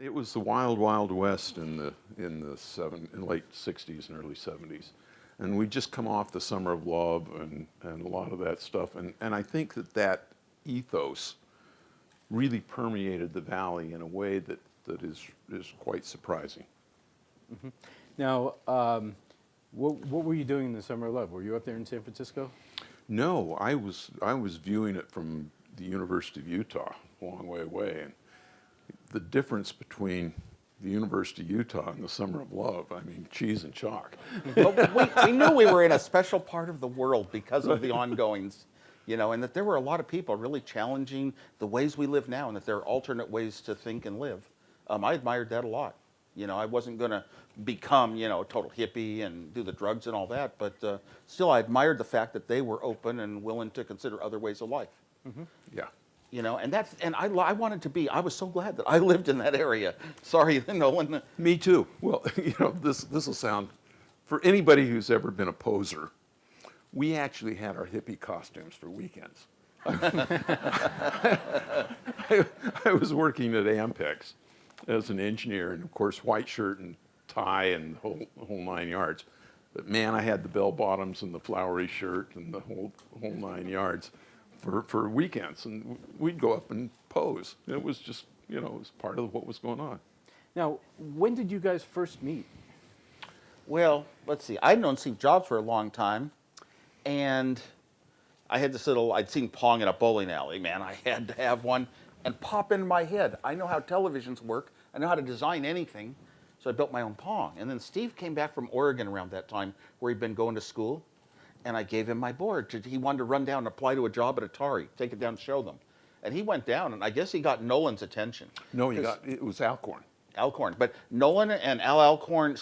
It was the wild, wild west in the late '60s and early '70s, and we'd just come off the Summer of Love and a lot of that stuff, and I think that ethos really permeated the valley in a way that is quite surprising. Mm-hmm. Now, what were you doing in the Summer of Love? Were you up there in San Francisco? No, I was viewing it from the University of Utah, a long way away, and the difference between the University of Utah and the Summer of Love, I mean, cheese and chalk. But we knew we were in a special part of the world because of the ongoings, and that there were a lot of people really challenging the ways we live now, and that there are alternate ways to think and live. I admired that a lot. I wasn't going to become, a total hippie and do the drugs and all that, but still I admired the fact that they were open and willing to consider other ways of life. Mm-hmm. Yeah. And I wanted to be. I was so glad that I lived in that area. Sorry, Nolan. Me too. Well, this will sound, for anybody who's ever been a poser, we actually had our hippie costumes for weekends. I was working at Ampex as an engineer, and of course, white shirt and tie and the whole 9 yards. But man, I had the bell bottoms and the flowery shirt and the whole 9 yards. For weekends, and we'd go up and pose. It was just, it was part of what was going on. Now, when did you guys first meet? Well, let's see. I'd known Steve Jobs for a long time, and I had this I'd seen Pong in a bowling alley, man. I had to have one and pop in my head. I know how televisions work. I know how to design anything, so I built my own Pong. And then Steve came back from Oregon around that time, where he'd been going to school. And I gave him my board. He wanted to run down and apply to a job at Atari, take it down and show them. And he went down, and I guess he got Nolan's attention. No, it was Alcorn. Alcorn. But Nolan and Al Alcorn,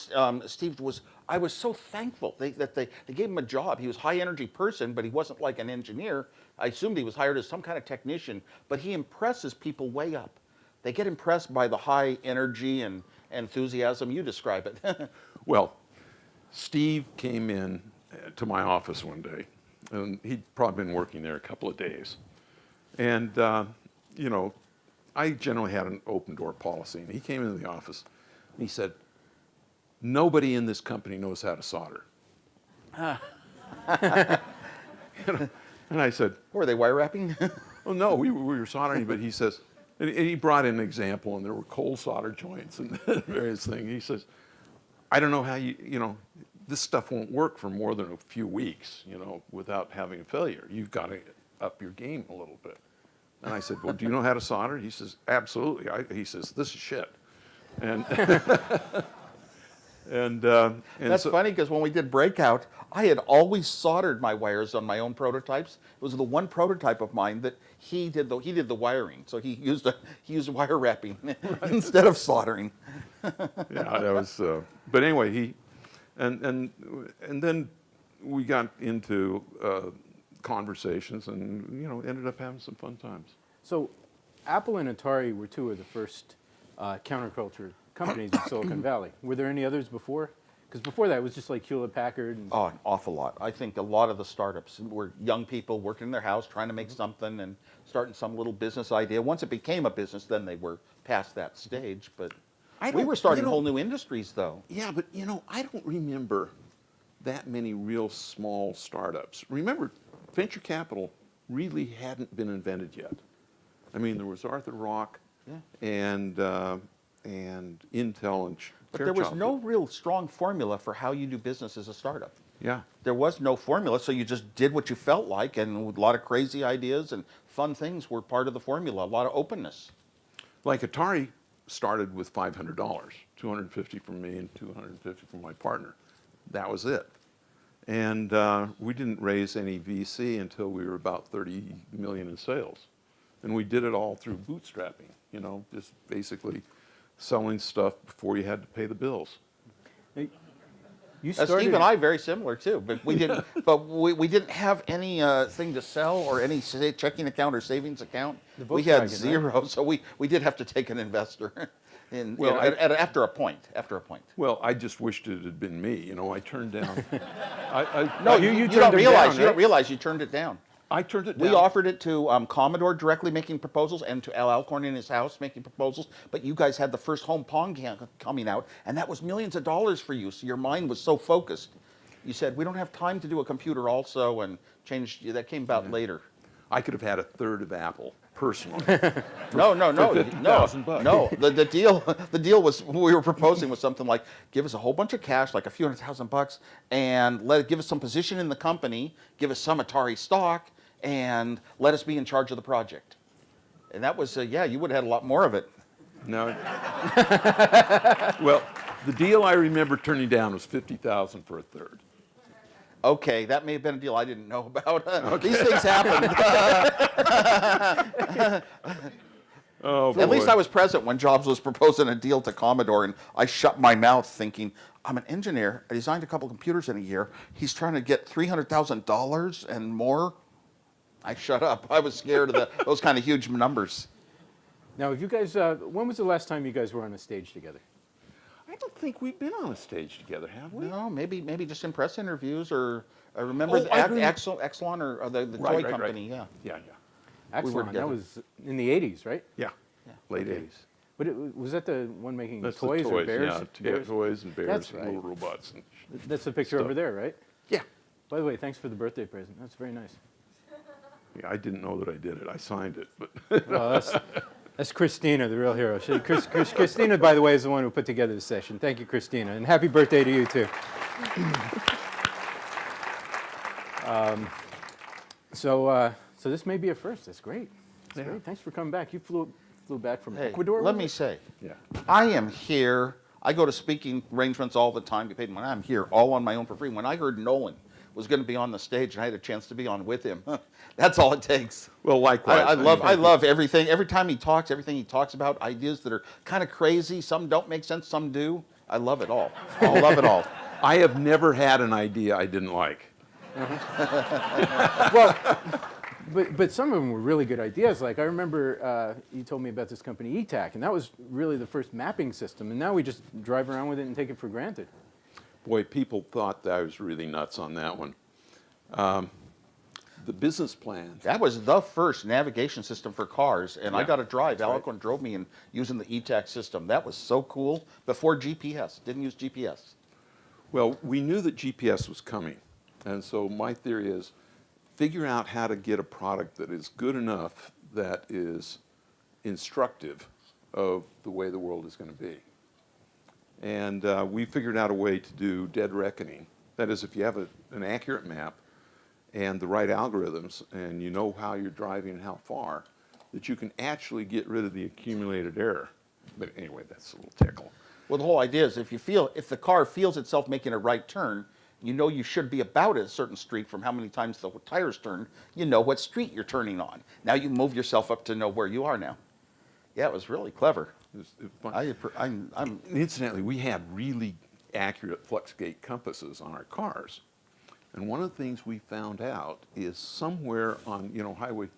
Steve I was so thankful that they gave him a job. He was a high-energy person, but he wasn't like an engineer. I assumed he was hired as some kind of technician, but he impresses people way up. They get impressed by the high energy and enthusiasm. You describe it. Well, Steve came in to my office one day, and he'd probably been working there a couple of days. And, I generally had an open door policy, and he came into the office, and he said, "Nobody in this company knows how to solder." And I said, Were they wire wrapping? "Oh, no, we were soldering," but he says, and he brought in an example, and there were cold solder joints and various things. He says, "I don't know how this stuff won't work for more than a few weeks, without having a failure. You've got to up your game a little bit." And I said, "Well, do you know how to solder?" He says, "Absolutely." He says, "This is shit." And and that's so, funny, because when we did Breakout, I had always soldered my wires on my own prototypes. It was the one prototype of mine that he did the wiring. So he used wire wrapping instead of soldering. yeah, that was. But anyway, And then we got into conversations and, ended up having some fun times. So Apple and Atari were two of the first counterculture companies in Silicon Valley. Were there any others before? Because before that, it was just like Hewlett-Packard. Oh, an awful lot. I think a lot of the startups were young people working in their house, trying to make something and starting some little business idea. Once it became a business, then they were past that stage. But we were starting whole new industries, though. Yeah, but, I don't remember that many real small startups. Remember, venture capital really hadn't been invented yet. I mean, there was Arthur Rock and Intel and But there was no real strong formula for how you do business as a startup. Yeah. There was no formula, so you just did what you felt like, and a lot of crazy ideas and fun things were part of the formula, a lot of openness. Like Atari started with $500, $250 from me and $250 from my partner. That was it. And we didn't raise any VC until we were about 30 million in sales. And we did it all through bootstrapping, just basically selling stuff before you had to pay the bills. Steve and I very similar too, but we didn't. But we didn't have any thing to sell or any checking account or savings account. We had zero, right? So we did have to take an investor. After a point. Well, I just wished it had been me. I turned down. No, you don't realize. You don't realize you turned it down. I turned it down. We offered it to Commodore directly making proposals and to Al Alcorn in his house making proposals, but you guys had the first home Pong coming out, and that was millions of dollars for you, so your mind was so focused. You said, we don't have time to do a computer also, and changed, that came about later. I could have had a third of Apple, personally. No. The deal was we were proposing was something like give us a whole bunch of cash, like a few $100,000, and give us some position in the company, give us some Atari stock, and let us be in charge of the project. And that was you would have had a lot more of it. No. Well, the deal I remember turning down was $50,000 for a third. Okay, that may have been a deal I didn't know about. These things happen. Oh, boy. At least I was present when Jobs was proposing a deal to Commodore, and I shut my mouth thinking, I'm an engineer. I designed a couple computers in a year. He's trying to get $300,000 and more. I shut up. I was scared of those kind of huge numbers. Now, if you guys, when was the last time you guys were on a stage together? I don't think we've been on a stage together, have we? No, maybe just in press interviews, or I remember Oh, I agree. Exelon or the Right, toy right. company. Yeah. Yeah. Excellent. were That together. was in the 80s, right? Yeah. Late Okay. 80s. But was that the one making That's toys, the or toys, bears? yeah. To get toys and bears That's and right. little robots. And That's the picture stuff. over there, right? yeah. By the way, thanks for the birthday present. That's very nice. Yeah, I didn't know that I did it. I signed it, but Well, that's Christina, the real hero. Christina, by the way, is the one who put together the session. Thank you, Christina, and happy birthday to you too. So this may be a first. That's great. That's great. Thanks for coming back. You flew back from Hey, Ecuador. let was me it? say, yeah. I am here. I go to speaking arrangements all the time, get paid money. I'm here all on my own for free. When I heard Nolan was going to be on the stage and I had a chance to be on with him, that's all it takes. Well, likewise. I love everything. Every time he talks, everything he talks about, ideas that are kind of crazy. Some don't make sense, some do. I love it all. I love it all. I have never had an idea I didn't like. Well, but some of them were really good ideas. Like I remember you told me about this company ETAC, and that was really the first mapping system. And now we just drive around with it and take it for granted. Boy, people thought that I was really nuts on that one. The business plan. That was the first navigation system for cars, and I Yeah, got to drive. that's right. Alcorn drove me in using the ETAC system. That was so cool. Before GPS, didn't use GPS. Well, we knew that GPS was coming. And so my theory is figure out how to get a product that is good enough that is instructive of the way the world is going to be. And we figured out a way to do dead reckoning. That is, if you have an accurate map and the right algorithms and you know how you're driving and how far, that you can actually get rid of the accumulated error. But anyway, that's a little tickle. Well, the whole idea is if the car feels itself making a right turn, you know you should be about a certain street from how many times the tires turned. You know what street you're turning on. Now you move yourself up to know where you are now. Yeah, it was really clever. It was fun. I'm Incidentally, we had really accurate fluxgate compasses on our cars. And one of the things we found out is somewhere on, Highway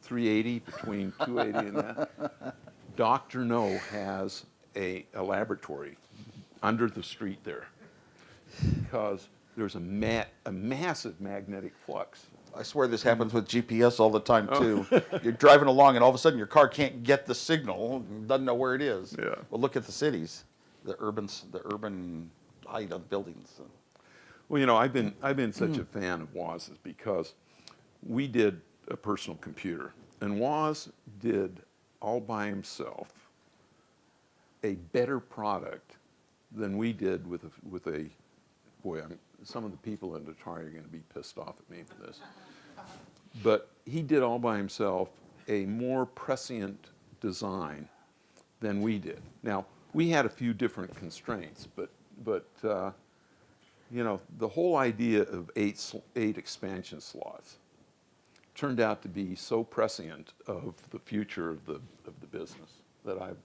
380 between 280 and that, Dr. No has a laboratory under the street there because there's a massive magnetic flux. I swear this happens with GPS all the time too. You're driving along and all of a sudden your car can't get the signal, doesn't know where it is. Yeah. Well, look at the cities, the urban height of buildings. Well, I've been such a fan of Woz's because we did a personal computer, and Woz did all by himself a better product than we did with a boy. Some of the people at Atari are going to be pissed off at me for this, but he did all by himself a more prescient design than we did. Now we had a few different constraints, but the whole idea of eight expansion slots turned out to be so prescient of the future of the business that I've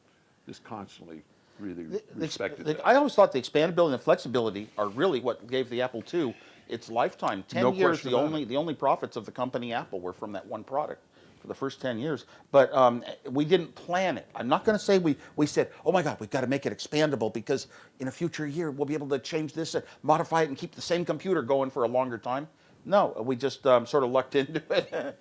just constantly really respected that. I always thought the expandability and flexibility are really what gave the Apple II its lifetime. 10 No years, question about it. the only profits of the company Apple were from that one product for the first 10 years. But we didn't plan it. I'm not going to say we said, oh my God, we've got to make it expandable because in a future year we'll be able to change this and modify it and keep the same computer going for a longer time. No, we just sort of lucked into it.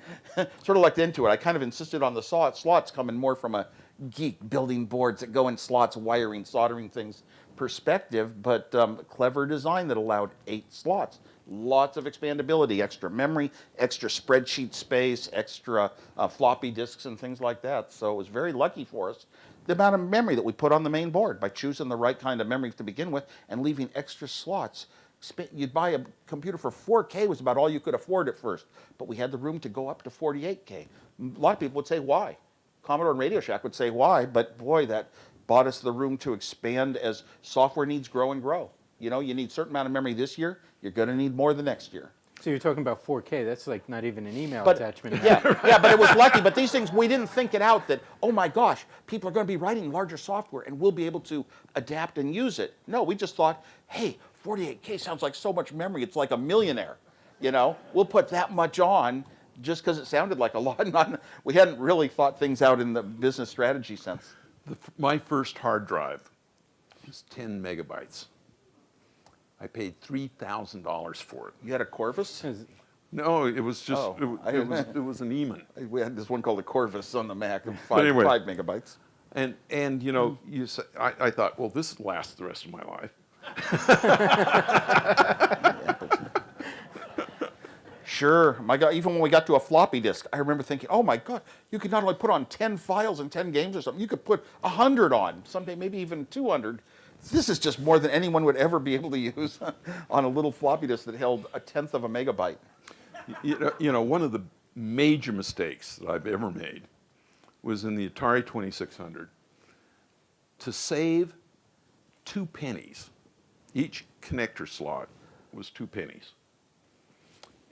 Sort of lucked into it. I kind of insisted on the slots coming more from a geek building boards that go in slots, wiring, soldering things perspective, but clever design that allowed 8 slots. Lots of expandability, extra memory, extra spreadsheet space, extra floppy disks and things like that. So it was very lucky for us. The amount of memory that we put on the main board by choosing the right kind of memory to begin with and leaving extra slots. You'd buy a computer for 4K was about all you could afford at first, but we had the room to go up to 48K. A lot of people would say, why? Commodore and Radio Shack would say why, but boy, that bought us the room to expand as software needs grow and grow. You know, you need a certain amount of memory this year, you're going to need more the next year. So you're talking about 4K. That's like not even an email But, attachment. yeah, yeah, but it was lucky. But these things, we didn't think it out that, oh my gosh, people are going to be writing larger software and we'll be able to adapt and use it. No, we just thought, hey, 48K sounds like so much memory. It's like a millionaire. You know, we'll put that much on just because it sounded like a lot. We hadn't really thought things out in the business strategy sense. My first hard drive was 10 megabytes. I paid $3,000 for it. You had a Corvus? No, it was just, Oh, it was an Eamon. We had this one called a Corvus on the Mac of Anyway. 5 megabytes. And you know, I thought, well, this will last the rest of my life. Sure. My God, even when we got to a floppy disk, I remember thinking, oh my God, you could not only put on 10 files and 10 games or something, you could put 100 on, someday maybe even 200. This is just more than anyone would ever be able to use on a little floppy disk that held 1/10 of a megabyte. You know, one of the major mistakes that I've ever made was in the Atari 2600 to save 2 pennies. Each connector slot was 2 pennies.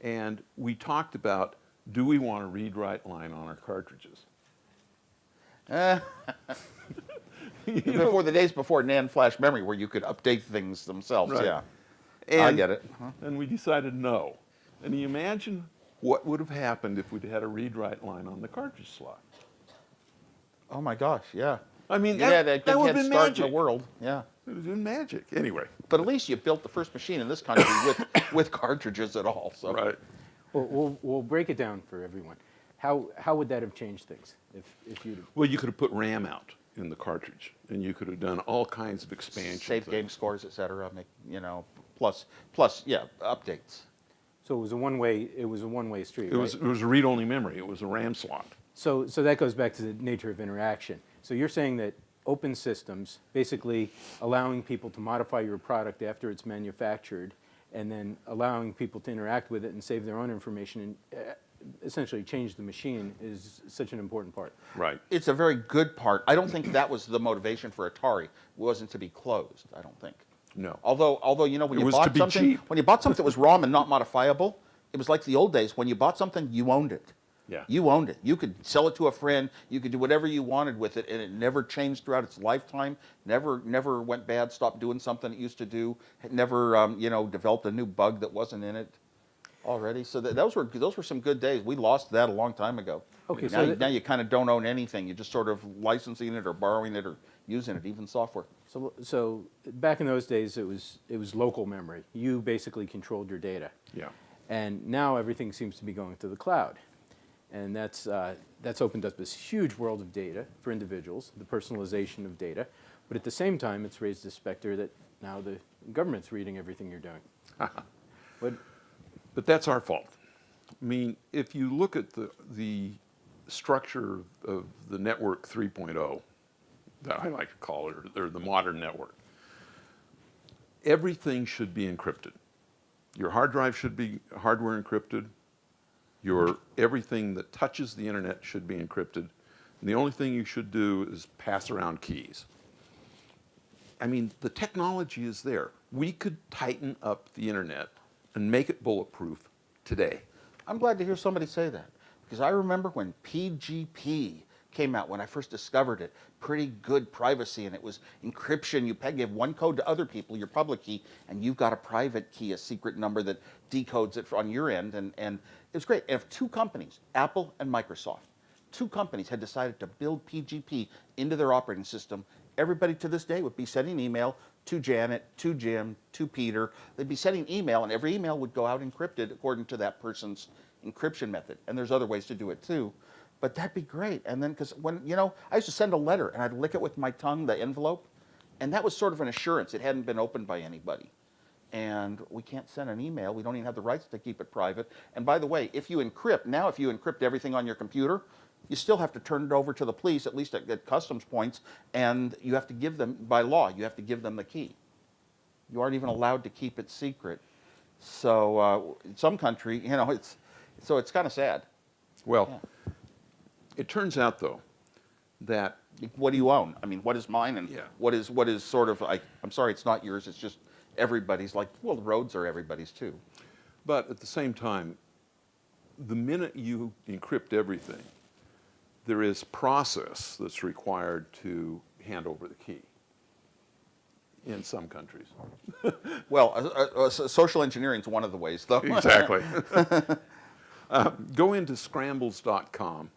And we talked about, do we want a read-write line on our cartridges? Before the days before NAND flash memory where you could update things themselves, Right. yeah. And, I get it. And we decided no. And you imagine what would have happened if we'd had a read-write line on the cartridge slot. Oh my gosh, yeah. I mean, Yeah, that that would head have been start magic. in the world, yeah. It would have been magic. Anyway. But at least you built the first machine in this country with cartridges at all. So. Right. We'll break it down for everyone. How would that have changed things if you'd? Well, you could have put RAM out in the cartridge, and you could have done all kinds of expansion. Save things. game scores, et cetera. Make, you know, plus, yeah, updates. So it was a one-way street. It was a read-only memory. It was a RAM slot. So that goes back to the nature of interaction. So you're saying that open systems, basically allowing people to modify your product after it's manufactured, and then allowing people to interact with it and save their own information and essentially change the machine, is such an important part. Right. It's a very good part. I don't think that was the motivation for Atari. It wasn't to be closed, I don't think. No. Although you know, when It you was to bought be something, cheap. when you bought something that was ROM and not modifiable, it was like the old days. When you bought something, you owned it. Yeah. You owned it. You could sell it to a friend. You could do whatever you wanted with it, and it never changed throughout its lifetime. Never went bad. Stopped doing something it used to do. It never, you know, developed a new bug that wasn't in it already. So those were some good days. We lost that a long time ago. Okay, Now you kind of don't own anything. You're just sort of licensing it or borrowing it or using it, even software. So back in those days, it was local memory. You basically controlled your data. Yeah. And now everything seems to be going to the cloud. And that's opened up this huge world of data for individuals, the personalization of data. But at the same time, it's raised the specter that now the government's reading everything you're doing. But that's our fault. I mean, if you look at the structure of the network 3.0, that I like to call it, or the modern network, everything should be encrypted. Your hard drive should be hardware encrypted. Everything that touches the internet should be encrypted. And the only thing you should do is pass around keys. I mean, the technology is there. We could tighten up the internet and make it bulletproof today. I'm glad to hear somebody say that, because I remember when PGP came out, when I first discovered it, pretty good privacy, and it was encryption. You give one code to other people, your public key, and you've got a private key, a secret number that decodes it on your end, and it was great. And if 2 companies, Apple and Microsoft, 2 companies had decided to build PGP into their operating system, everybody to this day would be sending email to Janet, to Jim, to Peter. They'd be sending email, and every email would go out encrypted according to that person's encryption method. And there's other ways to do it too. But that'd be great. And then, because when, I used to send a letter, and I'd lick it with my tongue, the envelope, and that was sort of an assurance. It hadn't been opened by anybody. And we can't send an email. We don't even have the rights to keep it private. And by the way, if you encrypt everything on your computer, you still have to turn it over to the police, at least at customs points, and you have to give them, by law, you have to give them the key. You aren't even allowed to keep it secret. So in some country, it's kind of sad. Well, it turns out, though, that What do you own? I mean, what is mine, and Yeah. what is sort of like, I'm sorry, it's not yours, it's just everybody's. Like, well, the roads are everybody's too. But at the same time, the minute you encrypt everything, there is process that's required to hand over the key in some countries. Well, social engineering is one of the ways, though. Exactly. Go into scrambles.com.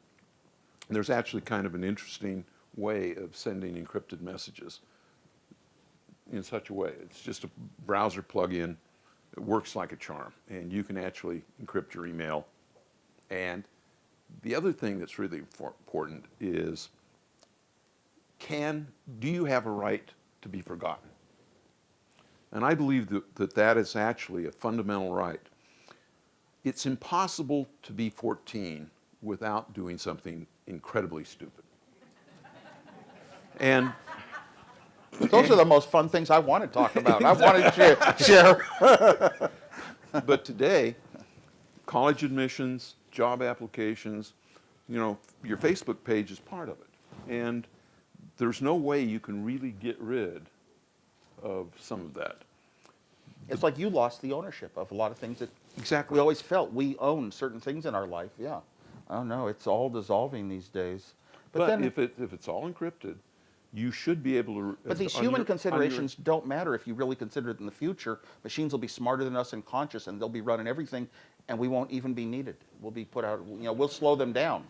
There's actually kind of an interesting way of sending encrypted messages in such a way. It's just a browser plug-in. It works like a charm, and you can actually encrypt your email. And the other thing that's really important is, do you have a right to be forgotten? And I believe that is actually a fundamental right. It's impossible to be 14 without doing something incredibly stupid. And Those are the most fun things I want to talk about. I want to share. but today, college admissions, job applications, your Facebook page is part of it. And there's no way you can really get rid of some of that. It's like you lost the ownership of a lot of things that Exactly. we always felt we owned certain things in our life. Yeah. I don't know. It's all dissolving these days. But then, if it's all encrypted, you should be able to. but these human considerations don't matter if you really consider it in the future. Machines will be smarter than us and conscious, and they'll be running everything, and we won't even be needed. We'll be put out. We'll slow them down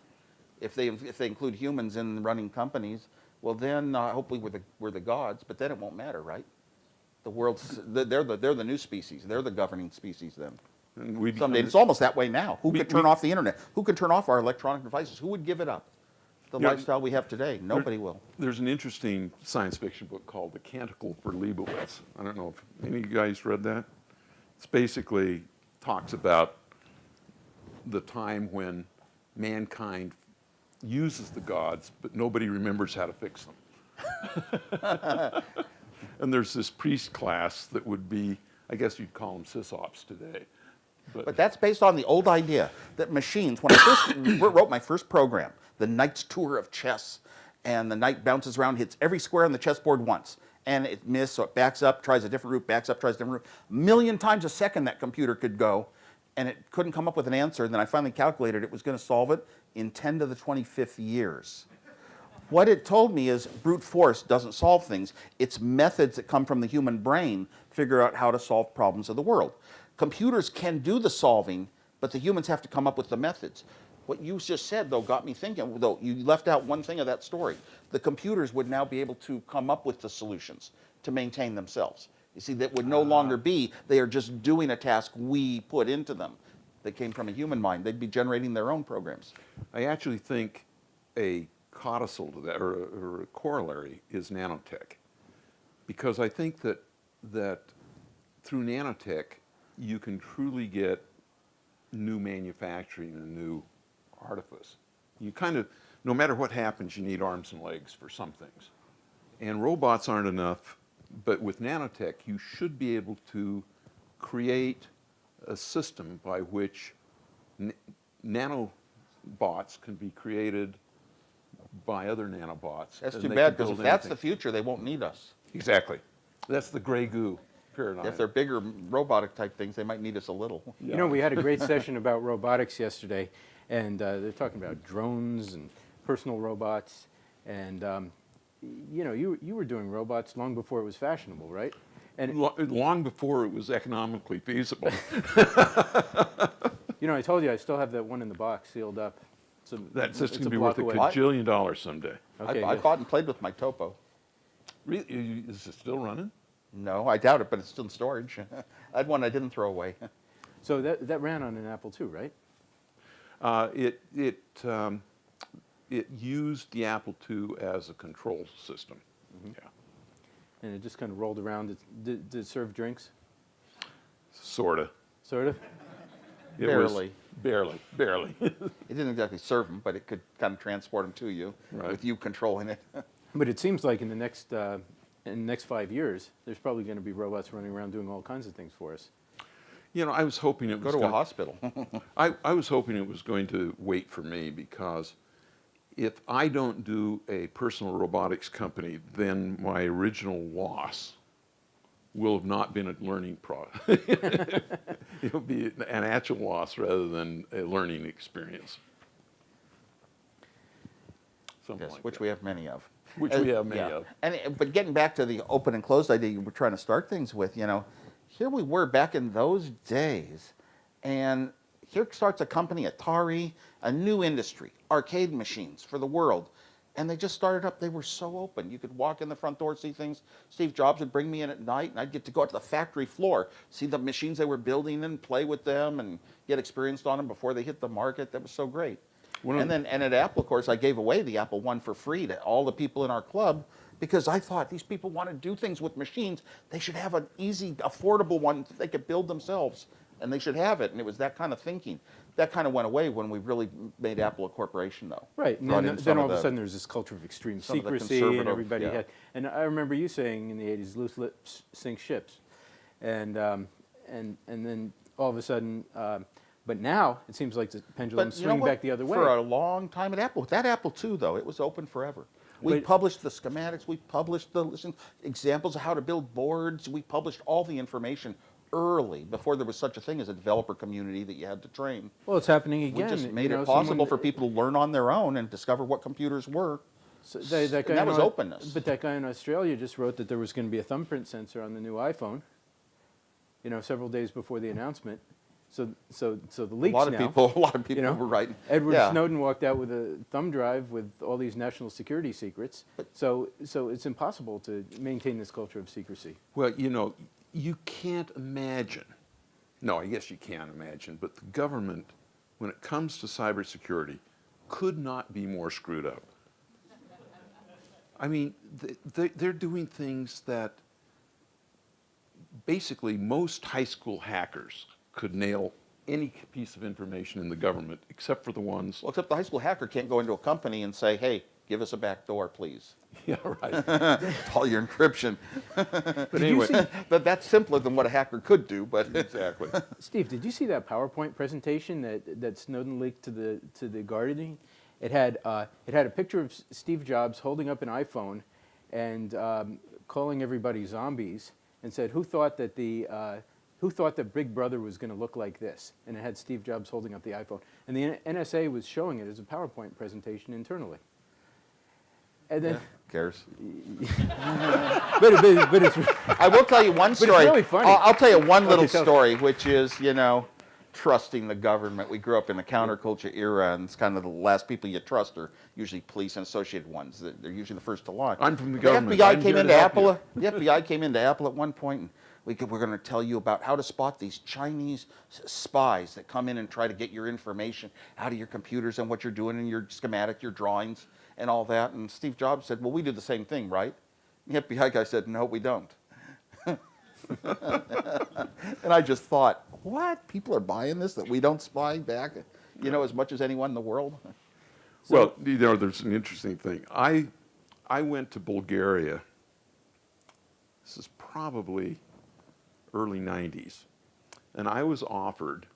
if they include humans in running companies. Well, then hopefully we're the gods, but then it won't matter, right? The world's they're the new species. They're the governing species then. And we Someday become- it's almost that way now. Who could turn we- off the internet? Who could turn off our electronic devices? Who would give it up? The Yeah. lifestyle we have today. Nobody will. There's an interesting science fiction book called The Canticle for Leibowitz. I don't know if any of you guys read that. It's basically talks about the time when mankind uses the gods, but nobody remembers how to fix them. And there's this priest class that would be, I guess you'd call them sysops today. But that's based on the old idea that machines, when I first wrote my first program, the Knight's Tour of Chess, and the knight bounces around, hits every square on the chessboard once, and it missed, so it backs up, tries a different route, backs up, tries a different route. A million times a second that computer could go, and it couldn't come up with an answer. And then I finally calculated it was going to solve it in 10 to the 25th years. What it told me is brute force doesn't solve things. It's methods that come from the human brain figure out how to solve problems of the world. Computers can do the solving, but the humans have to come up with the methods. What you just said, though, got me thinking, though, you left out one thing of that story. The computers would now be able to come up with the solutions to maintain themselves. You see, that would no longer be, they are just doing a task we put into them. They came from a human mind. They'd be generating their own programs. I actually think a codicil to that, or a corollary, is nanotech. Because I think that through nanotech, you can truly get new manufacturing and new artifice. You kind of, no matter what happens, you need arms and legs for some things. And robots aren't enough, but with nanotech, you should be able to create a system by which nanobots can be created by other nanobots. That's and too they bad, can because if build that's the anything. future, they won't need us. Exactly. That's the gray goo paradigm. If they're bigger robotic type things, they might need us a little. You know, we had a great session about robotics yesterday, and they're talking about drones and personal robots, and you were doing robots long before it was fashionable, right? And Long before it was economically feasible. I told you I still have that one in the box sealed up. That system it's can be block worth away. $1 gajillion someday. Okay, I good. bought and played with my Topo. Really? Is it still running? No, I doubt it, but it's still in storage. I had one I didn't throw away. So that ran on an Apple II, right? It used the Apple II as a control system. Mm-hmm. Yeah, And it just kind of rolled around. Did it serve drinks? sorta. Sort of? It Barely. Was barely. It didn't exactly serve them, but it could kind of transport them to you Right. with you controlling it. But it seems like in the next 5 years, there's probably going to be robots running around doing all kinds of things for us. You know, I was hoping it Go was to a gonna- hospital. I was hoping it was going to wait for me, because if I don't do a personal robotics company, then my original loss will have not been a learning It'll be an actual loss rather than a learning experience. Something Yes, like which that. we have many of. Which we have many Yeah. of. But getting back to the open and closed idea you were trying to start things with, here we were back in those days, and here starts a company, Atari, a new industry, arcade machines for the world. And they just started up, they were so open. You could walk in the front door, see things. Steve Jobs would bring me in at night, and I'd get to go out to the factory floor, see the machines they were building and play with them and get experienced on them before they hit the market. That was so great. And at Apple, of course, I gave away the Apple I for free to all the people in our club, because I thought these people want to do things with machines. They should have an easy, affordable one that they could build themselves, and they should have it. And it was that kind of thinking. That kind of went away when we really made Apple a corporation, though. Right, and Brought in then some all of a the- sudden there's this culture of extreme some of the secrecy, and conservative- everybody yeah. had. And I remember you saying in the '80s, "Loose lips sink ships," and then all of a sudden, but now it seems like the pendulum's you know swinging what? back the other way. For a long time at Apple, that Apple II, though, it was open forever. We But- published the schematics, we published the examples of how to build boards, we published all the information early, before there was such a thing as a developer community that you had to train. Well, it's happening We again. just made you know, it possible someone- for people to learn on their own and discover what computers were. So that guy and that in was openness. But that guy in Australia just wrote that there was going to be a thumbprint sensor on the new iPhone. Several days before the announcement. So the A leaks lot of now, people were writing. Edward Yeah. Snowden walked out with a thumb drive with all these national security secrets. So it's impossible to maintain this culture of secrecy. Well, you can't imagine. No, I guess you can imagine, but the government, when it comes to cybersecurity, could not be more screwed up. I mean, they're doing things that basically most high school hackers could nail any piece of information in the government, except for the ones. Well, except the high school hacker can't go into a company and say, hey, give us a back door, please. Yeah, right. All your encryption. But anyway, But that's simpler than what a hacker could do, but exactly. Steve, did you see that PowerPoint presentation that Snowden leaked to the Guardian? It had a picture of Steve Jobs holding up an iPhone and calling everybody zombies, and said, "Who thought that Big Brother was going to look like this?" And it had Steve Jobs holding up the iPhone, and the NSA was showing it as a PowerPoint presentation internally. And then, who cares? but it's I will tell you one it's story. really funny. I'll tell you one little tell me. story, which is, trusting the government. We grew up in the counterculture era, and it's kind of the last people you trust are usually police and associated ones. They're usually the first to launch. I'm from the government. FBI I'm came here into to help Apple. The FBI came into Apple at one point, and we're going to tell you about how to spot these Chinese spies that come in and try to get your information out of your computers and what you're doing in your schematic, your drawings, and all that. And Steve Jobs said, "Well, we do the same thing, right?" The FBI guy said, "No, we don't." And I just thought, what? People are buying this, that we don't spy back, as much as anyone in the world? Well, there's an interesting thing. I went to Bulgaria. This is probably early 90s. And I was offered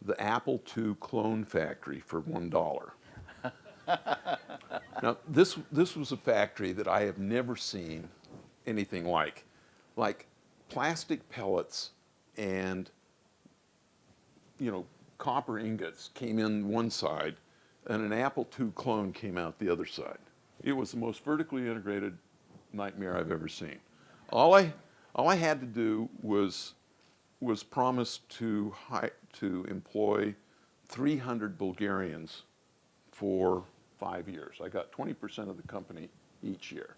the Apple II clone factory for $1. Now, this was a factory that I have never seen anything like. Like plastic pellets and, copper ingots came in one side, and an Apple II clone came out the other side. It was the most vertically integrated nightmare I've ever seen. All I had to do was promise to employ 300 Bulgarians for 5 years. I got 20% of the company each year.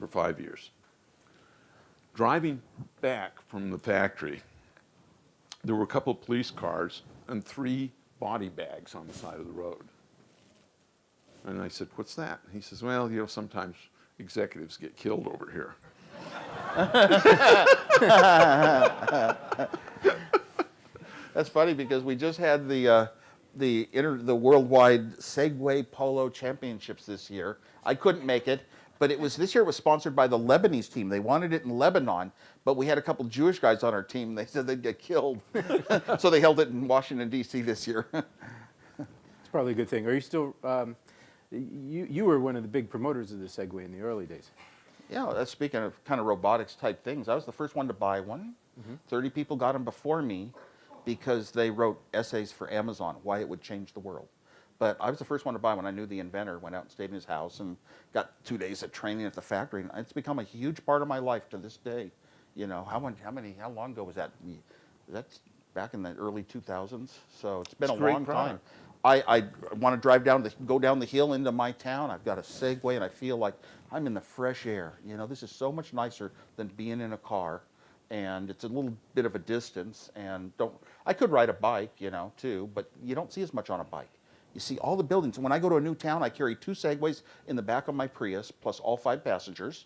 for 5 years. Driving back from the factory, there were a couple of police cars and 3 body bags on the side of the road. And I said, "What's that?" And he says, "Well, sometimes executives get killed over here." That's funny because we just had the worldwide Segway Polo Championships this year. I couldn't make it, but this year it was sponsored by the Lebanese team. They wanted it in Lebanon, but we had a couple Jewish guys on our team. They said they'd get killed, so they held it in Washington D.C. this year. It's probably a good thing. Are you still? You were one of the big promoters of the Segway in the early days. Yeah, that's speaking of kind of robotics type things. I was the first one to buy one. 30 people got them before me because they wrote essays for Amazon, why it would change the world. But I was the first one to buy one. I knew the inventor, went out and stayed in his house and got 2 days of training at the factory. And it's become a huge part of my life to this day. How long ago was that? That's back in the early 2000s. So it's been a long time. I want to go down the hill into my town. I've got a Segway and I feel like I'm in the fresh air. This is so much nicer than being in a car. And it's a little bit of a distance. And I could ride a bike, too, but you don't see as much on a bike. You see all the buildings. When I go to a new town, I carry 2 Segways in the back of my Prius, plus all 5 passengers.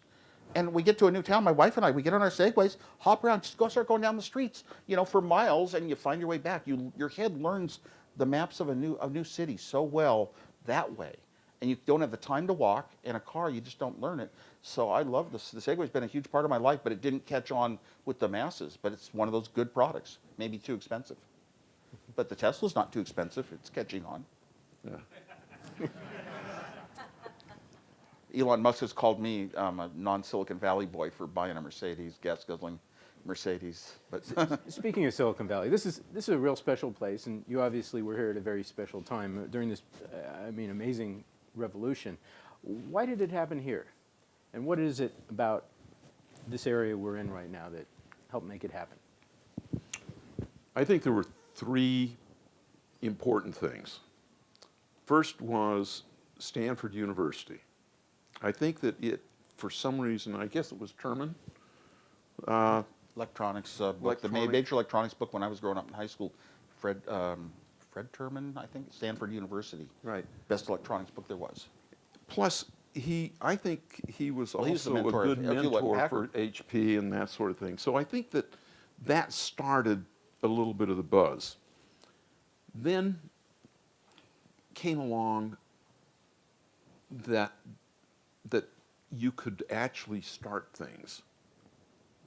And we get to a new town, my wife and I, we get on our Segways, hop around, just start going down the streets, for miles, and you find your way back. Your head learns the maps of a new city so well that way. And you don't have the time to walk. In a car, you just don't learn it. So I love this. The Segway's been a huge part of my life, but it didn't catch on with the masses. But it's one of those good products, maybe too expensive. But the Tesla's not too expensive. It's catching on. Yeah. Elon Musk has called me a non-Silicon Valley boy for buying a Mercedes, gas-guzzling Mercedes. But Speaking of Silicon Valley, this is a real special place, and you obviously were here at a very special time during this, amazing revolution. Why did it happen here? And what is it about this area we're in right now that helped make it happen? I think there were 3 important things. First was Stanford University. I think that for some reason, I guess it was Terman. Electronics, like the major electronics book when I was growing up in high school, Fred Terman, I think, Stanford University. Right. Best electronics book there was. Plus, I think he was Well, he was the also a mentor good of mentor for HP and that sort of thing. So I think that started a little bit of the buzz. Then came along that you could actually start things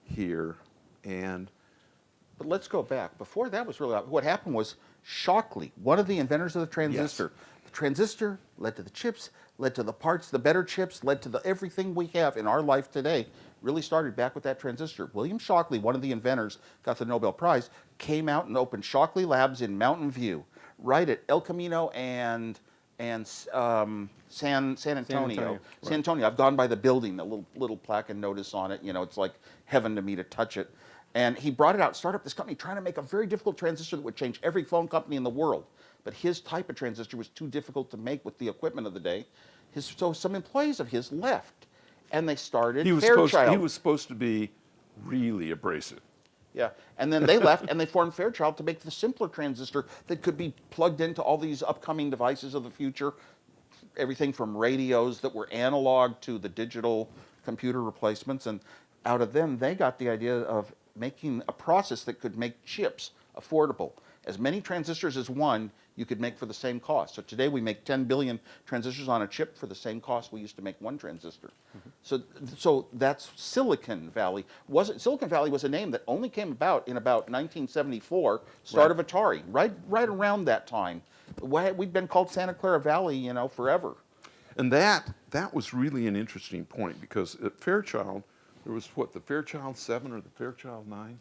here. But let's go back. Before that was really, what happened was Shockley, one of the inventors of the transistor. Yes. The transistor led to the chips, led to the parts, the better chips, led to everything we have in our life today. Really started back with that transistor. William Shockley, one of the inventors, got the Nobel Prize, came out and opened Shockley Labs in Mountain View, right at El Camino and San Antonio. Right. San Antonio. I've gone by the building, the little plaque and notice on it. It's like heaven to me to touch it. And he brought it out, started up this company trying to make a very difficult transistor that would change every phone company in the world. But his type of transistor was too difficult to make with the equipment of the day. So some employees of his left, and they started Fairchild. He was supposed to be really abrasive. Yeah, and then they left and they formed Fairchild to make the simpler transistor that could be plugged into all these upcoming devices of the future. Everything from radios that were analog to the digital computer replacements. And out of them, they got the idea of making a process that could make chips affordable. As many transistors as one, you could make for the same cost. So today we make 10 billion transistors on a chip for the same cost we used to make one transistor. So that's Silicon Valley. Silicon Valley was a name that only came about in about 1974, start of Atari, right around that time. We've been called Santa Clara Valley, forever. And that was really an interesting point because at Fairchild, there was the Fairchild 7 or the Fairchild 9?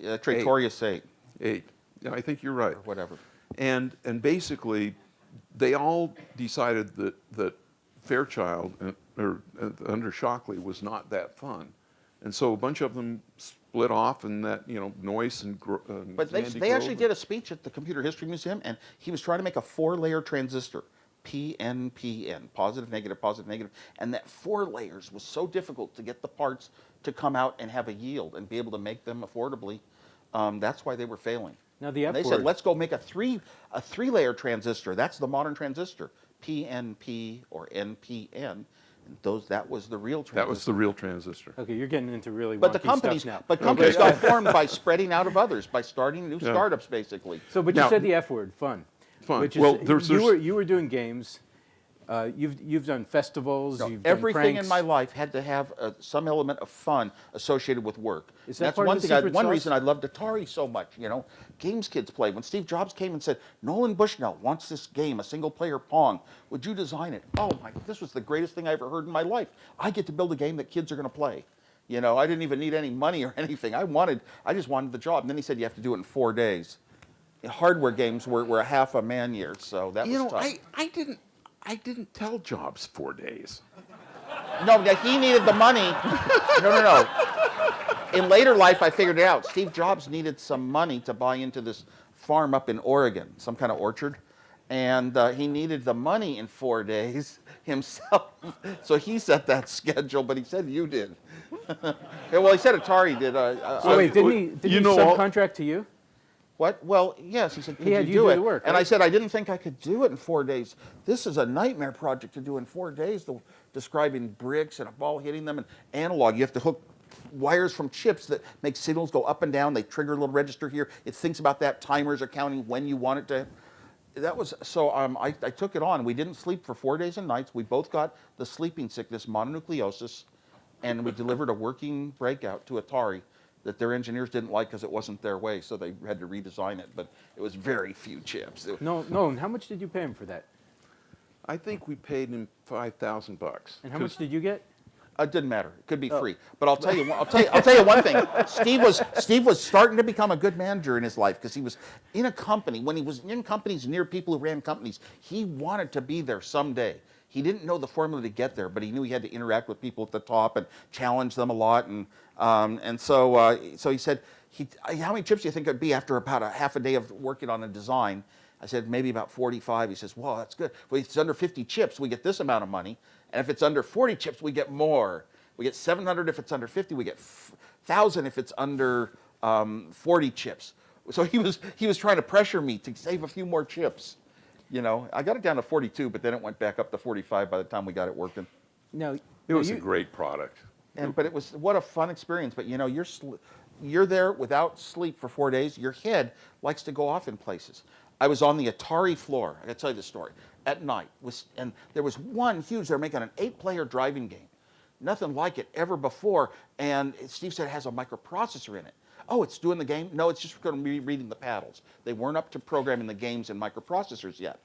Tratorius 8. 8. Yeah, I think you're right. Or whatever. And basically, they all decided that Fairchild under Shockley was not that fun, and so a bunch of them split off, and that Noyce and but they actually did a speech at the Computer History Museum, and he was trying to make a 4-layer transistor. PNPN, positive, negative, and that 4 layers was so difficult to get the parts to come out and have a yield and be able to make them affordably. That's why they were failing. Now the And F they word. said, let's go make a 3-layer transistor. That's the modern transistor, PNP or NPN. And that was the real transistor. That was the real transistor. Okay, you're getting into really But the wonky companies, stuff now. but companies got formed by spreading out of others, by starting new startups, basically. So, but Now- you said the F word, fun. Fun. Which is, Well, there's- you were doing games. You've done festivals. No, You've done everything pranks. in my life had to have some element of fun associated with work. Is that That's part of one the thing. secret One sauce? reason I loved Atari so much. You know, games kids play. When Steve Jobs came and said, "Nolan Bushnell wants this game, a single-player Pong. Would you design it?" Oh my! This was the greatest thing I ever heard in my life. I get to build a game that kids are going to play. You know, I didn't even need any money or anything. I just wanted the job. And then he said, "You have to do it in 4 days." Hardware games were a half a man year, so that You was know, tough. I didn't tell Jobs 4 days. No, he needed the money. No. In later life, I figured it out. Steve Jobs needed some money to buy into this farm up in Oregon, some kind of orchard. And he needed the money in 4 days himself. So he set that schedule, but he said you did. Yeah, well, he said Atari did. So wait, didn't he you know, subcontract to you? What? Well, yes. He said, could had you you do do it? the work, And I right? said, I didn't think I could do it in 4 days. This is a nightmare project to do in 4 days, describing bricks and a ball hitting them and analog. You have to hook wires from chips that make signals go up and down. They trigger a little register here. It thinks about that. Timers are counting when you want it to. That was, so I took it on. We didn't sleep for 4 days and nights. We both got the sleeping sickness, mononucleosis, and we delivered a working breakout to Atari that their engineers didn't like because it wasn't their way, so they had to redesign it. But it was very few chips. No, and how much did you pay him for that? I think we paid him $5,000. And how much did you get? It didn't matter. It could be free. But I'll tell you one thing. Steve was starting to become a good manager in his life because he was in a company. When he was in companies near people who ran companies, he wanted to be there someday. He didn't know the formula to get there, but he knew he had to interact with people at the top and challenge them a lot. And so he said, "How many chips do you think it'd be after about a half a day of working on a design?" I said, "Maybe about 45. He says, "Well, that's good. Well, if it's under 50 chips, we get this amount of money. And if it's under 40 chips, we get more. We get 700 if it's under 50. We get 1,000 if it's under 40 chips." So he was trying to pressure me to save a few more chips. You know, I got it down to 42, but then it went back up to 45 by the time we got it working. No, It was a great product. But it was, what a fun experience. But you know, you're there without sleep for 4 days. Your head likes to go off in places. I was on the Atari floor. I got to tell you this story. At night, and there was one huge. They're making an 8-player driving game, nothing like it ever before. And Steve said it has a microprocessor in it. Oh, it's doing the game? No, it's just going to be reading the paddles. They weren't up to programming the games in microprocessors yet.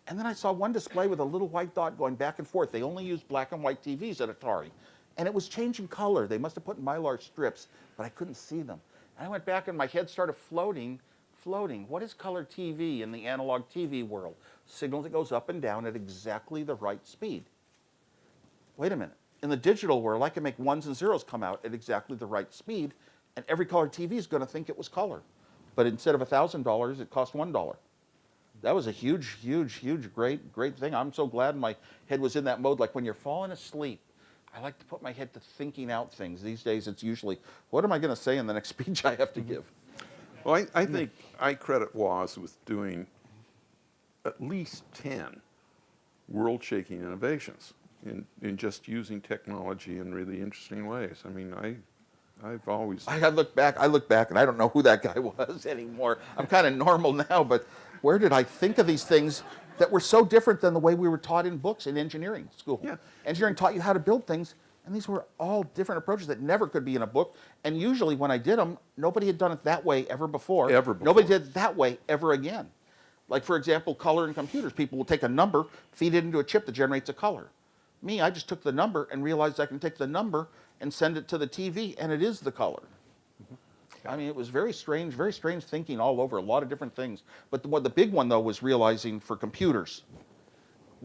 And then I saw one display with a little white dot going back and forth. They only used black and white TVs at Atari. And it was changing color. They must have put Mylar strips, but I couldn't see them. And I went back and my head started floating. What is color TV in the analog TV world? Signal that goes up and down at exactly the right speed. Wait a minute. In the digital world, I can make ones and zeros come out at exactly the right speed, and every color TV is going to think it was color. But instead of $1,000, it cost $1. That was a huge, great thing. I'm so glad my head was in that mode. Like when you're falling asleep, I like to put my head to thinking out things. These days, it's usually, what am I going to say in the next speech I have to give? Well, I think I credit Woz with doing at least 10 world-shaking innovations in just using technology in really interesting ways. I mean, I've always... I look back, and I don't know who that guy was anymore. I'm kind of normal now, but where did I think of these things that were so different than the way we were taught in books in engineering school? Yeah. Engineering taught you how to build things, and these were all different approaches that never could be in a book. And usually when I did them, nobody had done it that way ever before. Nobody did it that way ever again. Like, for example, color in computers. People will take a number, feed it into a chip that generates a color. Me, I just took the number and realized I can take the number and send it to the TV, and it is the color. I mean, it was very strange thinking all over, a lot of different things. But the big one, though, was realizing for computers,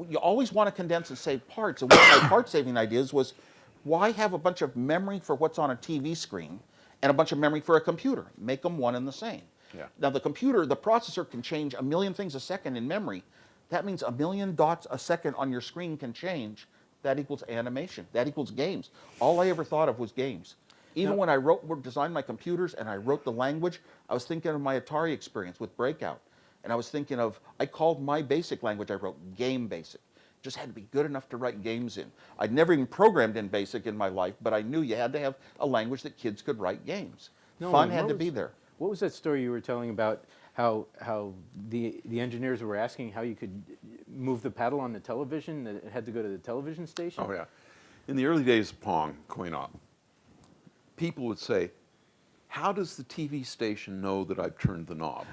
you always want to condense and save parts. And one of my part-saving ideas was, why have a bunch of memory for what's on a TV screen and a bunch of memory for a computer? Make them one and the same. Yeah. Now, the computer, the processor can change a million things a second in memory, That means 1,000,000 dots a second on your screen can change. That equals animation. That equals games. All I ever thought of was games. Even when I designed my computers and I wrote the language, I was thinking of my Atari experience with Breakout. And I was thinking of, I called my basic language I wrote Game Basic. Just had to be good enough to write games in. I'd never even programmed in BASIC in my life, but I knew you had to have a language that kids could write games. Fun had to be there. What was that story you were telling about how the engineers were asking how you could move the paddle on the television, that it had to go to the television station? Oh, yeah. In the early days of Pong, coin-op, people would say, how does the TV station know that I've turned the knob?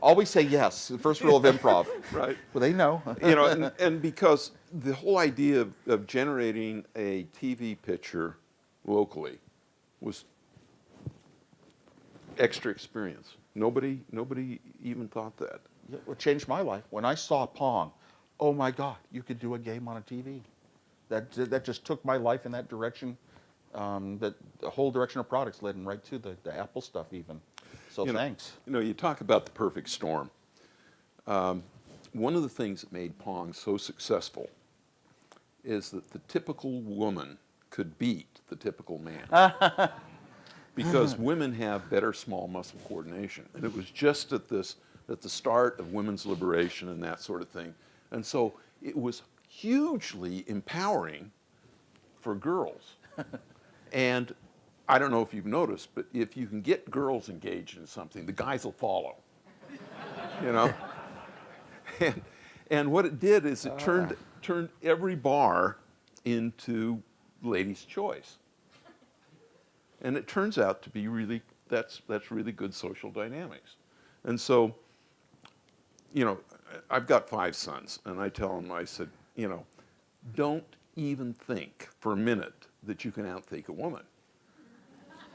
Always say yes. The first rule of improv. Right. Well, they know. You know, and because the whole idea of generating a TV picture locally was extra experience. Nobody even thought that. It changed my life. When I saw Pong, oh my God, you could do a game on a TV. That just took my life in that direction. That the whole direction of products led right to the Apple stuff even. So thanks. You know, you talk about the perfect storm. One of the things that made Pong so successful is that the typical woman could beat the typical man. Because women have better small muscle coordination. And it was just at the start of women's liberation and that sort of thing. And so it was hugely empowering for girls. And I don't know if you've noticed, but if you can get girls engaged in something, the guys will follow. You know? And what it did is it turned every bar into ladies' choice. And it turns out to be that's really good social dynamics. And so, you know, I've got 5 sons, and I tell them, I said, you know, don't even think for a minute that you can outthink a woman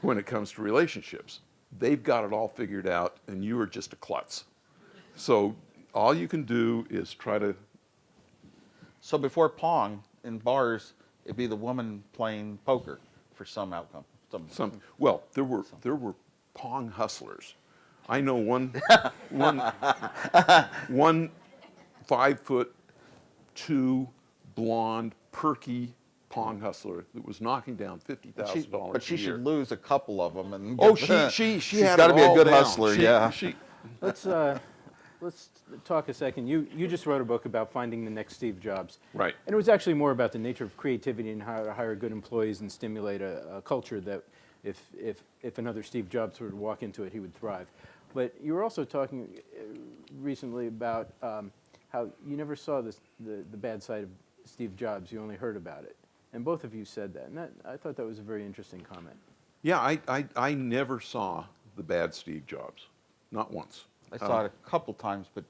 when it comes to relationships. They've got it all figured out, and you are just a klutz. So all you can do is try to... So before Pong, in bars, it'd be the woman playing poker for some outcome. Well, there were Pong hustlers. I know one 5'2" blonde, perky Pong hustler that was knocking down $50,000 a year. But she should lose a couple of them. And she's got to be a good hustler. Let's talk a second. You just wrote a book about finding the next Steve Jobs. Right. And it was actually more about the nature of creativity and how to hire good employees and stimulate a culture that if another Steve Jobs were to walk into it, he would thrive. But you were also talking recently about how you never saw the bad side of Steve Jobs. You only heard about it. And both of you said that. And I thought that was a very interesting comment. Yeah, I never saw the bad Steve Jobs. Not once. I saw it a couple times, but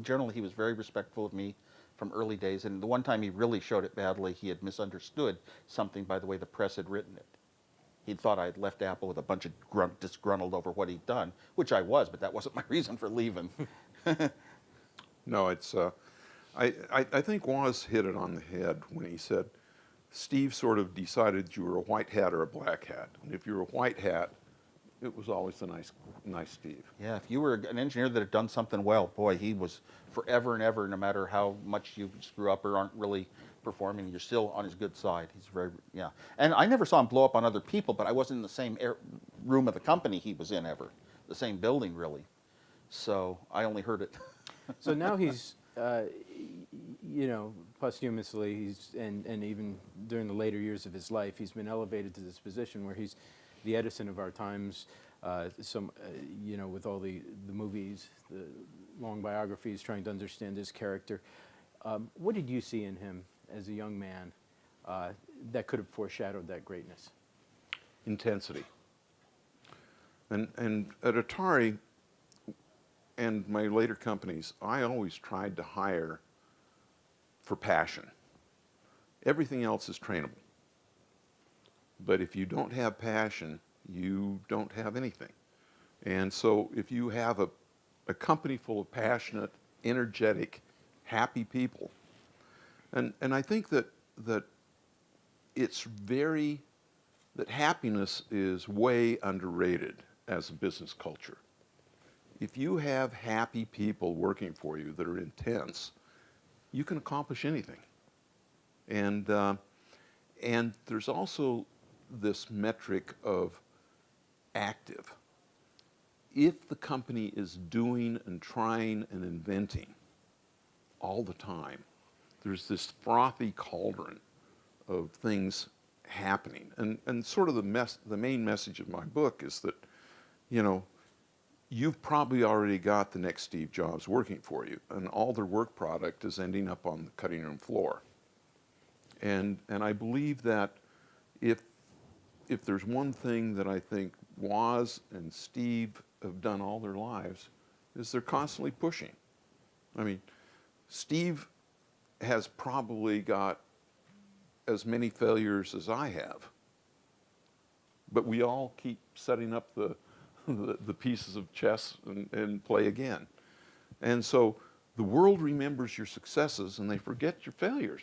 generally he was very respectful of me from early days. And the one time he really showed it badly, he had misunderstood something by the way the press had written it. He thought I had left Apple with a bunch of disgruntled over what he'd done, which I was, but that wasn't my reason for leaving. No, it's, I think Woz hit it on the head when he said, Steve sort of decided you were a white hat or a black hat. And if you were a white hat, it was always a nice Steve. Yeah, if you were an engineer that had done something well, boy, he was forever and ever, no matter how much you screw up or aren't really performing, you're still on his good side. He's yeah. And I never saw him blow up on other people, but I wasn't in the same room of the company he was in ever, the same building really. So I only heard it. So now he's, you know, posthumously, and even during the later years of his life, he's been elevated to this position where he's the Edison of our times, you know, with all the movies, the long biographies, trying to understand his character. What did you see in him as a young man that could have foreshadowed that greatness? Intensity. And at Atari and my later companies, I always tried to hire for passion. Everything else is trainable. But if you don't have passion, you don't have anything. And so if you have a company full of passionate, energetic, happy people, and I think that happiness is way underrated as a business culture. if you have happy people working for you that are intense, you can accomplish anything. And there's also this metric of active. If the company is doing and trying and inventing all the time, there's this frothy cauldron of things happening. And sort of the main message of my book is that, you know, you've probably already got the next Steve Jobs working for you, and all their work product is ending up on the cutting room floor. And I believe that if there's one thing that I think Woz and Steve have done all their lives, is they're constantly pushing. I mean, Steve has probably got as many failures as I have, but we all keep setting up the pieces of chess and play again. And so the world remembers your successes and they forget your failures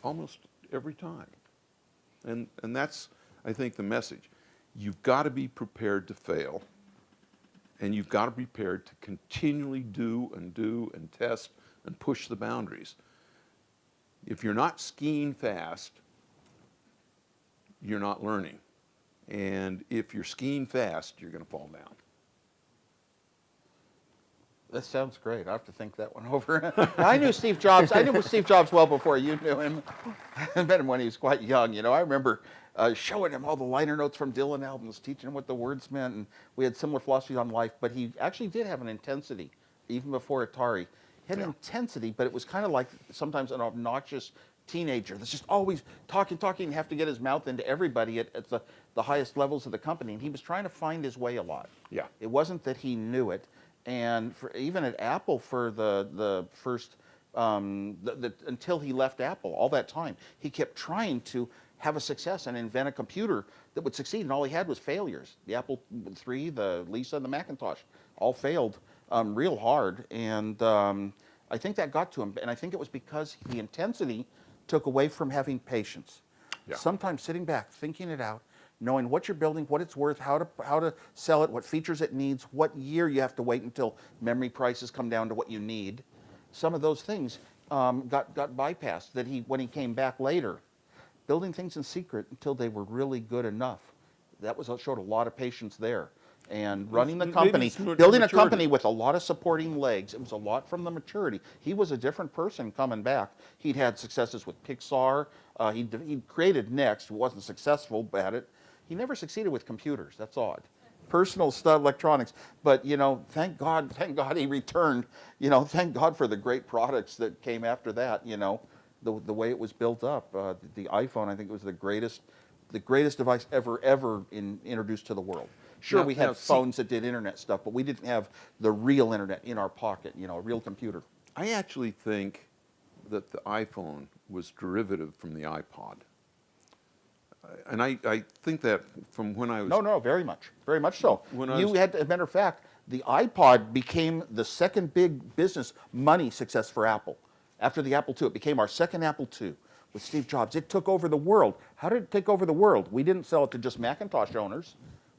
almost every time. And that's, I think, the message. You've got to be prepared to fail, and you've got to be prepared to continually do and test and push the boundaries. If you're not skiing fast, you're not learning. And if you're skiing fast, you're going to fall down. That sounds great. I have to think that one over. I knew Steve Jobs. I knew Steve Jobs well before you knew him. I met him when he was quite young. You know, I remember showing him all the liner notes from Dylan albums, teaching him what the words meant, and we had similar philosophies on life. But he actually did have an intensity, even before Atari. He had an intensity, but it was kind of like sometimes an obnoxious teenager that's just always talking, and have to get his mouth into everybody at the highest levels of the company. And he was trying to find his way a lot. Yeah. It wasn't that he knew it. And even at Apple for the first, until he left Apple, all that time, he kept trying to have a success and invent a computer that would succeed. And all he had was failures. The Apple III, the Lisa, and the Macintosh all failed real hard. And I think that got to him. And I think it was because the intensity took away from having patience. Yeah. Sometimes sitting back, thinking it out, knowing what you're building, what it's worth, how to sell it, what features it needs, what year you have to wait until memory prices come down to what you need. Some of those things got bypassed. That when he came back later, building things in secret until they were really good enough. That showed a lot of patience there. And running the company, building a company with a lot of supporting legs, it was a lot from the maturity. He was a different person coming back. He'd had successes with Pixar. He'd created Next, wasn't successful at it. He never succeeded with computers. That's odd. Personal stuff, electronics. But, you know, thank God he returned. You know, thank God for the great products that came after that, you know, the way it was built up. The iPhone, I think, was the greatest device ever introduced to the world. Sure, we had phones that did internet stuff, but we didn't have the real internet in our pocket, you know, a real computer. I actually think that the iPhone was derivative from the iPod. And I think that from when I was... No, very much so. When As a matter of fact, the iPod became the second big business money success for Apple. After the Apple II, it became our second Apple II with Steve Jobs. It took over the world. How did it take over the world? We didn't sell it to just Macintosh owners.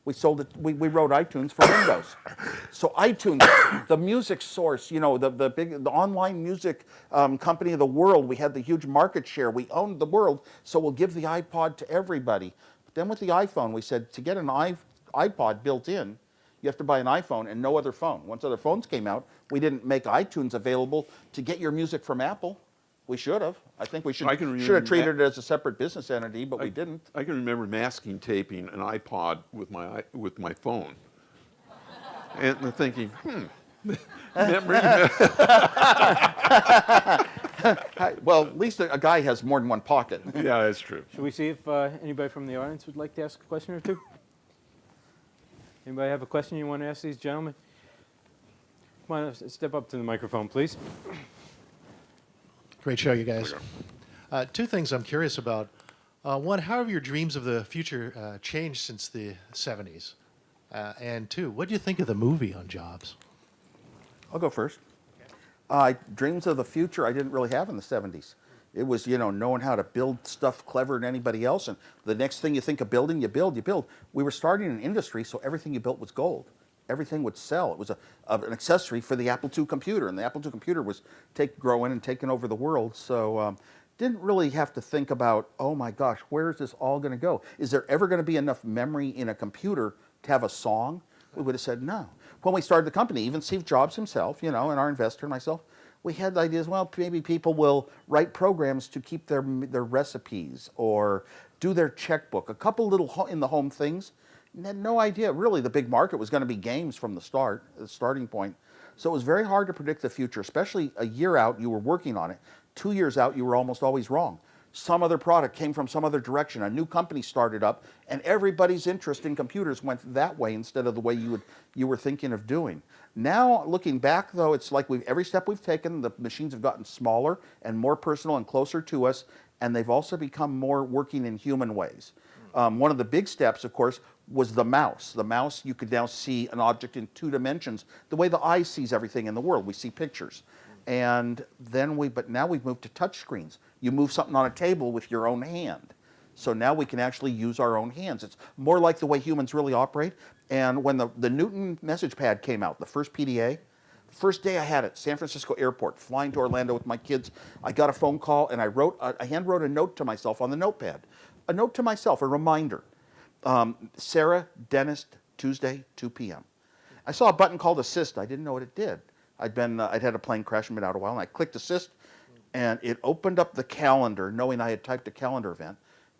We sold it. We wrote iTunes for Windows. So iTunes, the music source, you know, the online music company of the world. We had the huge market share. We owned the world. So we'll give the iPod to everybody. But then with the iPhone, we said to get an iPod built in, you have to buy an iPhone and no other phone. Once other phones came out, we didn't make iTunes available to get your music from Apple. We should have. I think we should have treated it as a separate business entity, but we didn't. I can remember masking taping an iPod with my phone, and thinking, memory. Well, at least a guy has more than one pocket. Yeah, that's true. Should we see if anybody from the audience would like to ask a question or two? Anybody have a question you want to ask these gentlemen? Come on, step up to the microphone, please. Great show, you guys. Two things I'm curious about. One, how have your dreams of the future changed since the 70s? And two, what do you think of the movie on Jobs? I'll go first. Dreams of the future I didn't really have in the 70s. It was, you know, knowing how to build stuff cleverer than anybody else. And the next thing you think of building, you build. We were starting an industry, so everything you built was gold. everything would sell. It was an accessory for the Apple II computer, and the Apple II computer was growing and taking over the world. So didn't really have to think about, oh my gosh, where is this all going to go? Is there ever going to be enough memory in a computer to have a song? We would have said no. When we started the company, even Steve Jobs himself, and our investor and myself, we had the ideas, well, maybe people will write programs to keep their recipes or do their checkbook, a couple little in the home things. And had no idea, really, the big market was going to be games from the starting point. So it was very hard to predict the future, especially a year out, you were working on it. 2 years out, you were almost always wrong. Some other product came from some other direction. A new company started up, and everybody's interest in computers went that way instead of the way you were thinking of doing. Now, looking back, though, it's like every step we've taken, the machines have gotten smaller and more personal and closer to us, and they've also become more working in human ways. One of the big steps, of course, was the mouse. The mouse, you could now see an object in 2 dimensions, the way the eye sees everything in the world. We see pictures. And then but now we've moved to touch screens. You move something on a table with your own hand. So now we can actually use our own hands. It's more like the way humans really operate. And when the Newton message pad came out, the first PDA, first day I had it, San Francisco airport, flying to Orlando with my kids, I got a phone call and I hand wrote a note to myself on the notepad. A note to myself, a reminder. Sarah, dentist, Tuesday, 2 p.m. I saw a button called assist. I didn't know what it did. I'd had a plane crash and been out a while, and I clicked assist, and it opened up the calendar, knowing I had typed a calendar event,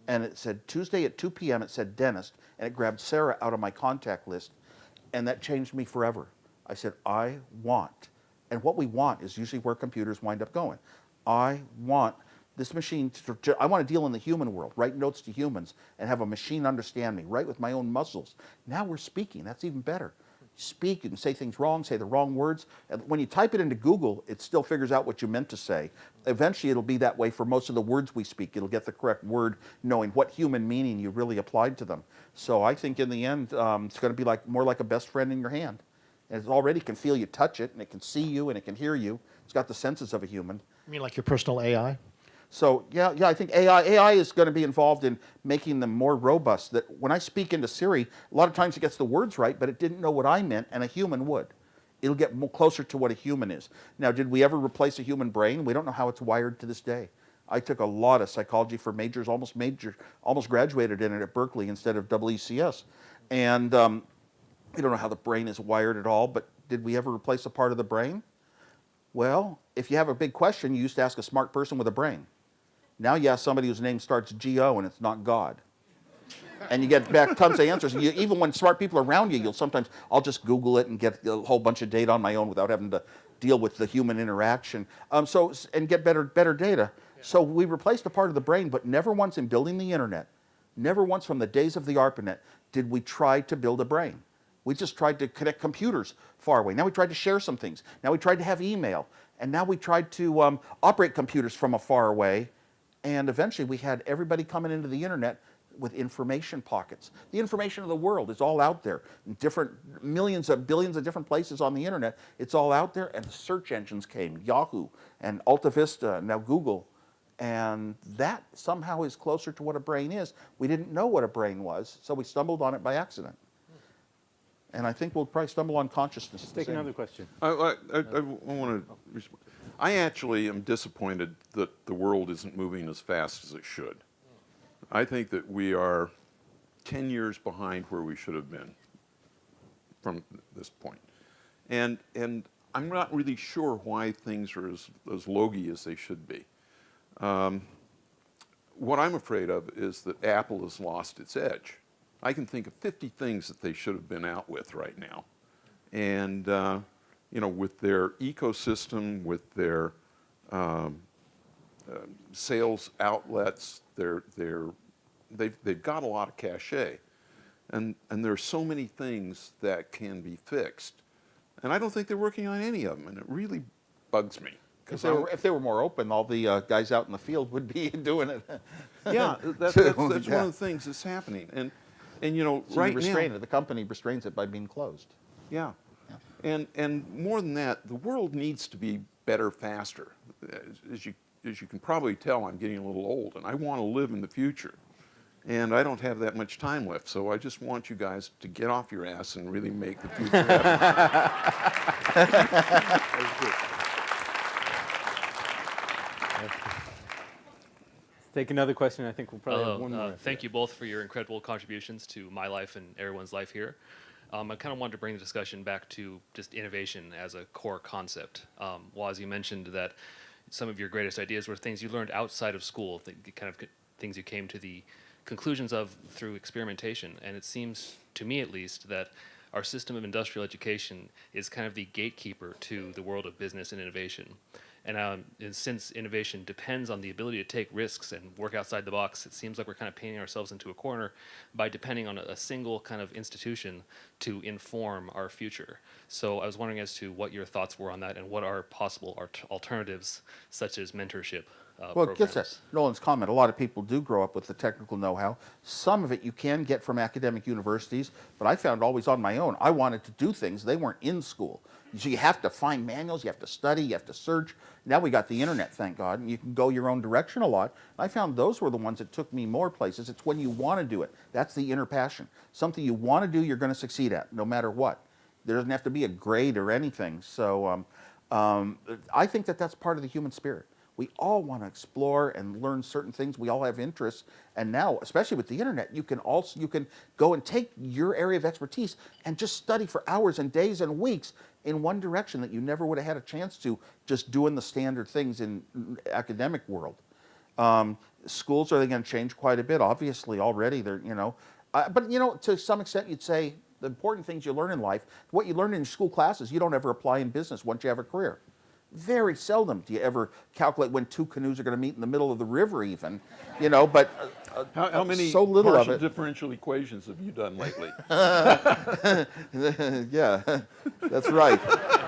and it said Tuesday at 2 p.m., it said dentist, and it grabbed Sarah out of my contact list, and that changed me forever. I said, I want, and what we want is usually where computers wind up going. I want this machine, I want to deal in the human world, write notes to humans, and have a machine understand me, write with my own muscles. Now we're speaking, that's even better. Speak, you can say things wrong, say the wrong words. And when you type it into Google, it still figures out what you meant to say. Eventually, it'll be that way for most of the words we speak. It'll get the correct word, knowing what human meaning you really applied to them. So I think in the end, it's going to be more like a best friend in your hand. And it already can feel you touch it, and it can see you, and it can hear you. It's got the senses of a human. You mean like your personal AI? So yeah, I think AI is going to be involved in making them more robust. That when I speak into Siri, a lot of times it gets the words right, but it didn't know what I meant, and a human would. It'll get more closer to what a human is. Now, did we ever replace a human brain? We don't know how it's wired to this day. I took a lot of psychology for majors, almost graduated in it at Berkeley instead of ECS. And we don't know how the brain is wired at all, but did we ever replace a part of the brain? Well, if you have a big question, you used to ask a smart person with a brain. Now you ask somebody whose name starts G-O and it's not God. And you get back tons of answers. Even when smart people are around you, I'll just Google it and get a whole bunch of data on my own without having to deal with the human interaction. And get better data. So we replaced a part of the brain, but never once in building the internet, never once from the days of the ARPANET did we try to build a brain. We just tried to connect computers far away. Now we tried to share some things. Now we tried to have email. And now we tried to operate computers from afar away. And eventually we had everybody coming into the internet with information pockets. The information of the world is all out there. In billions of different places on the internet, it's all out there. And the search engines came, Yahoo and Alta Vista, now Google. And that somehow is closer to what a brain is. We didn't know what a brain was, so we stumbled on it by accident. And I think we'll probably stumble on consciousness. Let's take another question. I want to respond. I actually am disappointed that the world isn't moving as fast as it should. I think that we are 10 years behind where we should have been from this point. And I'm not really sure why things are as logy as they should be. What I'm afraid of is that Apple has lost its edge. I can think of 50 things that they should have been out with right now. And with their ecosystem, with their sales outlets, they've got a lot of cachet. And there are so many things that can be fixed. And I don't think they're working on any of them, and it really bugs me. If they were more open, all the guys out in the field would be doing it. Yeah, that's one of the things that's happening. And So right now, the company restrains it by being closed. Yeah. And more than that, the world needs to be better, faster. As you can probably tell, I'm getting a little old, and I want to live in the future. And I don't have that much time left, so I just want you guys to get off your ass and really make the future happen. Take another question. I think we'll probably have one more. Thank you both for your incredible contributions to my life and everyone's life here. I kind of wanted to bring the discussion back to just innovation as a core concept. Woz, you mentioned that some of your greatest ideas were things you learned outside of school, things you came to the conclusions of through experimentation. And it seems, to me at least, that our system of industrial education is kind of the gatekeeper to the world of business and innovation. And since innovation depends on the ability to take risks and work outside the box, it seems like we're kind of painting ourselves into a corner by depending on a single kind of institution to inform our future. So I was wondering as to what your thoughts were on that and what are possible alternatives, such as mentorship Well, it gets programs. at Nolan's comment. A lot of people do grow up with the technical know-how. Some of it you can get from academic universities, but I found always on my own. I wanted to do things. They weren't in school. So you have to find manuals, you have to study, you have to search. Now we got the internet, thank God, and you can go your own direction a lot. I found those were the ones that took me more places. It's when you want to do it. That's the inner passion. Something you want to do, you're going to succeed at, no matter what. There doesn't have to be a grade or anything. So I think that that's part of the human spirit. We all want to explore and learn certain things. We all have interests, and now, especially with the internet, you can go and take your area of expertise and just study for hours and days and weeks in one direction that you never would have had a chance to just doing the standard things in academic world. Schools are going to change quite a bit, obviously already. They're but to some extent you'd say the important things you learn in life, what you learn in school classes, you don't ever apply in business once you have a career. Very seldom do you ever calculate when two canoes are going to meet in the middle of the river even, but How many so little of partial it. differential equations have you done lately? Yeah, that's right.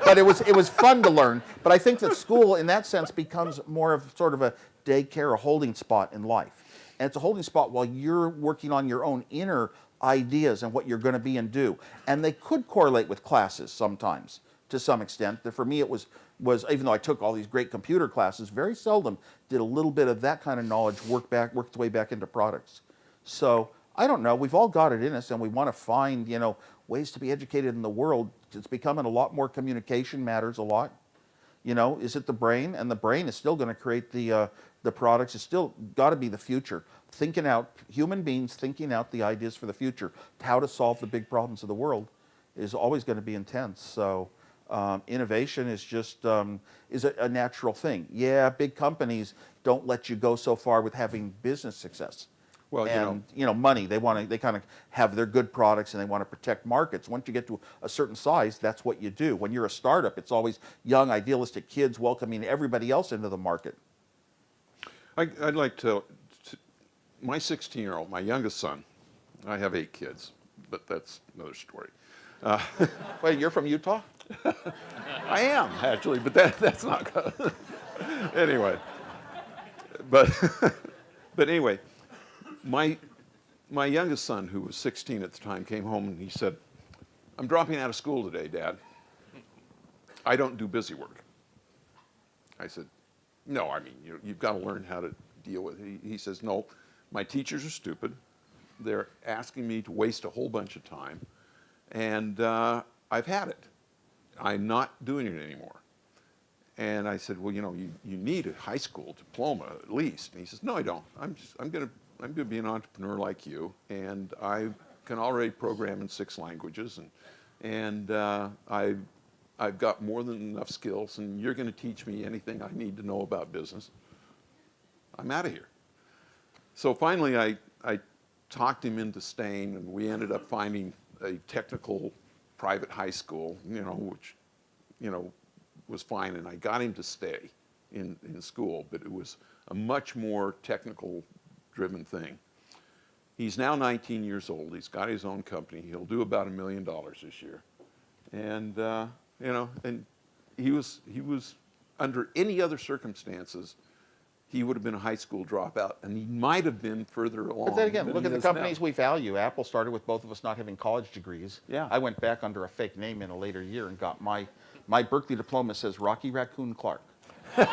But it was fun to learn. But I think that school, in that sense, becomes more of sort of a daycare, a holding spot in life. And it's a holding spot while you're working on your own inner ideas and what you're going to be and do. And they could correlate with classes sometimes, to some extent. For me, it was even though I took all these great computer classes, very seldom did a little bit of that kind of knowledge work its way back into products. So I don't know. We've all got it in us, and we want to find ways to be educated in the world. It's becoming a lot more communication matters a lot. Is it the brain? And the brain is still going to create the products. It's still got to be the future. Thinking out, human beings thinking out the ideas for the future, how to solve the big problems of the world, is always going to be intense. So innovation is just is a natural thing. Yeah, big companies don't let you go so far with having business success. Well, and money. They kind of have their good products and they want to protect markets. Once you get to a certain size, that's what you do. When you're a startup, it's always young, idealistic kids welcoming everybody else into the market. I'd like to my 16-year-old, my youngest son, I have 8 kids, but that's another story. Wait, you're from Utah? I am, actually, but that's not good. Anyway. But anyway, my youngest son, who was 16 at the time, came home and he said, "I'm dropping out of school today, Dad. I don't do busy work." I said, "No, I mean, you've got to learn how to deal with it." He says, "No, my teachers are stupid. They're asking me to waste a whole bunch of time, and I've had it. I'm not doing it anymore." And I said, "Well, you need a high school diploma at least." And he says, "No, I don't. I'm gonna be an entrepreneur like you, and I can already program in 6 languages, and I've got more than enough skills, and you're going to teach me anything I need to know about business. I'm out of here." So finally, I talked him into staying, and we ended up finding a technical private high school, which, was fine, and I got him to stay in school, but it was a much more technical-driven thing. He's now 19 years old. He's got his own company. He'll do about $1 million this year, and and he was under any other circumstances, he would have been a high school dropout, and he might have been further along. But then again, than look he at the is companies now. we value. Apple started with both of us not having college degrees. Yeah. I went back under a fake name in a later year and got my Berkeley diploma says Rocky Raccoon Clark. but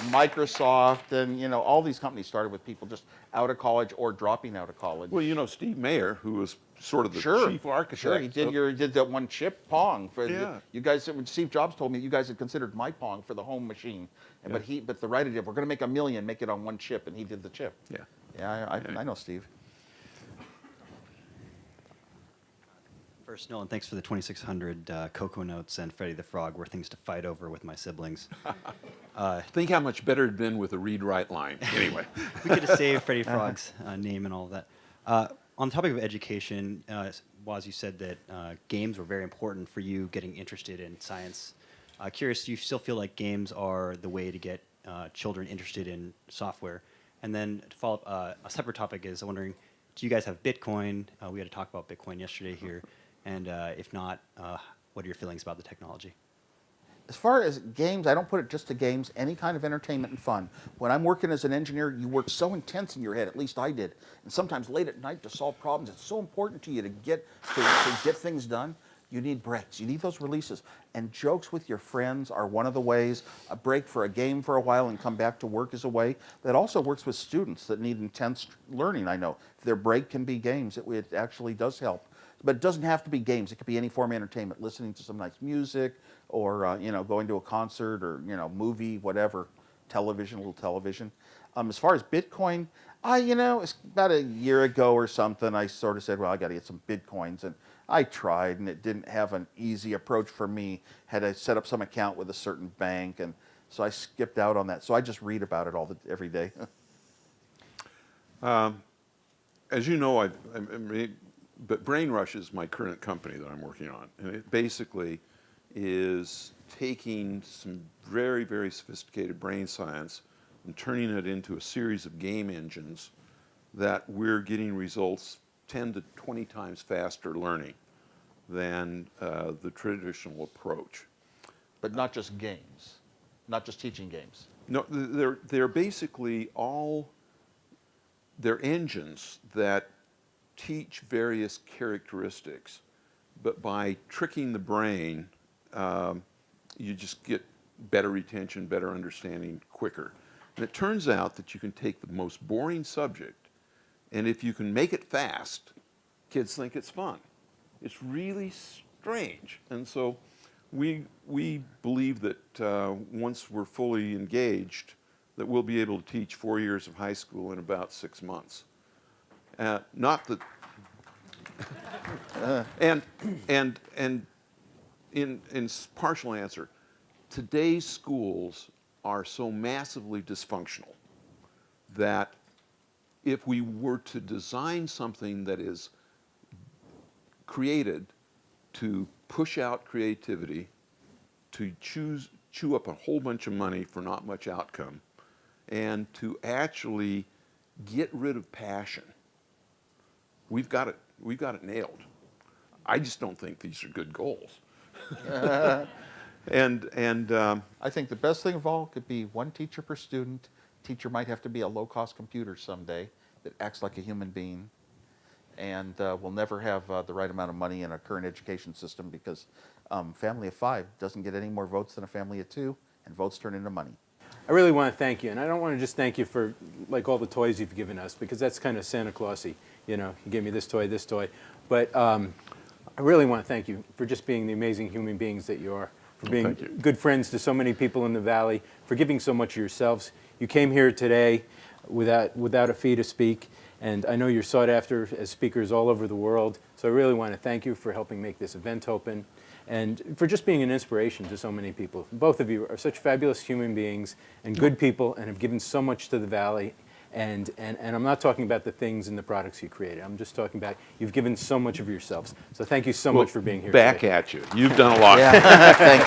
Microsoft, and all these companies started with people just out of college or dropping out of college. Well, Steve Mayer, who was sort of the chief architect. Sure, he did that one chip Pong for you guys. When Steve Jobs told me you guys had considered my Pong for the home machine, but the writer did. We're going to make 1 million, make it on one chip, and he did the chip. I know Steve. First, Nolan, thanks for the 2600 Cocoa Notes and Freddy the Frog were things to fight over with my siblings. Think how much better it'd been with a read-write line. Anyway. We could have saved Freddy Frog's name and all of that. On the topic of education, Woz, you said that games were very important for you getting interested in science. Curious, do you still feel like games are the way to get children interested in software? And then to follow up, a separate topic is I'm wondering, do you guys have Bitcoin? We had to talk about Bitcoin yesterday here. And if not, what are your feelings about the technology? As far as games, I don't put it just to games, any kind of entertainment and fun. When I'm working as an engineer, you work so intense in your head, at least I did, and sometimes late at night to solve problems. It's so important to you to get things done. You need breaks. You need those releases. And jokes with your friends are one of the ways. A break for a game for a while and come back to work is a way. That also works with students that need intense learning, I know. If their break can be games, it actually does help. But it doesn't have to be games. It could be any form of entertainment, listening to some nice music, or going to a concert, or movie, whatever, television, a little television. As far as Bitcoin, it's about a year ago or something, I sort of said, well, I got to get some Bitcoins, and I tried, and it didn't have an easy approach for me. Had to set up some account with a certain bank, and so I skipped out on that. So I just read about it every day. As you know, but BrainRush is my current company that I'm working on, and it basically is taking some very, very sophisticated brain science and turning it into a series of game engines that we're getting results 10 to 20 times faster learning than the traditional approach. But not just games, not just teaching games. No, they're basically they're engines that teach various characteristics, but by tricking the brain, you just get better retention, better understanding quicker. And it turns out that you can take the most boring subject, and if you can make it fast, kids think it's fun. It's really strange. And so we believe that once we're fully engaged, that we'll be able to teach 4 years of high school in about 6 months. Not that, and in partial answer, today's schools are so massively dysfunctional that if we were to design something that is created to push out creativity, to chew up a whole bunch of money for not much outcome, and to actually get rid of passion, we've got it nailed. I just don't think these are good goals. And I think the best thing of all could be one teacher per student. Teacher might have to be a low-cost computer someday that acts like a human being, and we'll never have the right amount of money in our current education system because family of 5 doesn't get any more votes than a family of 2, and votes turn into money. I really want to thank you, and I don't want to just thank you for like all the toys you've given us, because that's kind of Santa Clausy. You gave me this toy, but I really want to thank you for just being the amazing human beings that you are, for being good friends to so many people in the Valley, for giving so much of yourselves. You came here today without a fee to speak, and I know you're sought after as speakers all over the world, so I really want to thank you for helping make this event open, and for just being an inspiration to so many people. Both of you are such fabulous human beings and good people, and have given so much to the Valley. And I'm not talking about the things and the products you created. I'm just talking about you've given so much of yourselves. So thank you so much for being here back today. at you. You've done a lot. Yeah, thanks.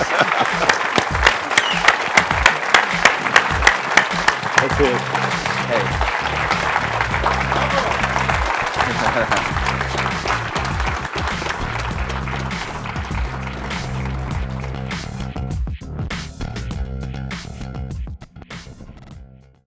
That's it. Hey.